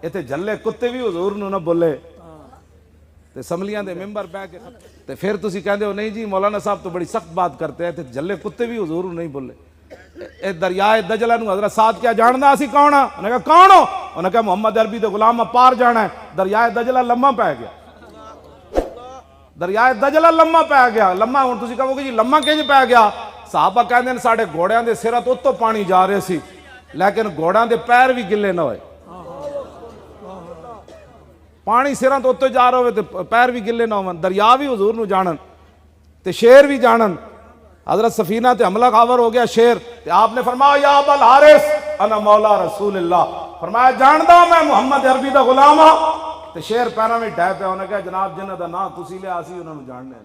इत्थे झल्ले कुत्ते भी हुजूर नूं ना बोले ते असम्बलियां दे मैंबर बह के ते फिर तुसी कहंदे हो नहीं जी मौलाना साहब तो बड़ी सख्त बात करते हैं, इत्थे झल्ले कुत्ते भी हुजूर नूं नहीं बोले। ए दरियाए दजला नूं हज़रत साद क्या जानदा असी कौन आ? उन्हें कहा कौन हो? उन्हें कहा मुहम्मद अरबी दे गुलाम पार जाना है। दरियाए दजला लम्मा पै गया, दरियाए दजला लम्मा पै गया। लम्मा हुण तुसी कहोगे जी लम्मा किंज पै गया? साहबा कहंदे ने साडे घोड़ियां दे सिरां तो उत्तों पानी जा रहे सी, लेकिन घोड़ियां दे पैर भी गिले ना होए। पानी सिरां तो उत्ते जा रहा हो तो पैर भी गिले ना हो। दरिया भी हुजूर नूं जानन ते शेर भी जानन। हजरत सफीना ते हमला खावर हो गया शेर, ते आपने फरमाया या अबल हारिस अना मौला रसूलुल्लाह, फरमाया जानदा मैं मुहम्मद अरबी दा गुलाम हां। ते शेर पैरां में ढह पिया। उन्हें कहा जनाब जिन्हां दा नाम तुसीं लिया असीं उन्हां नूं जानने।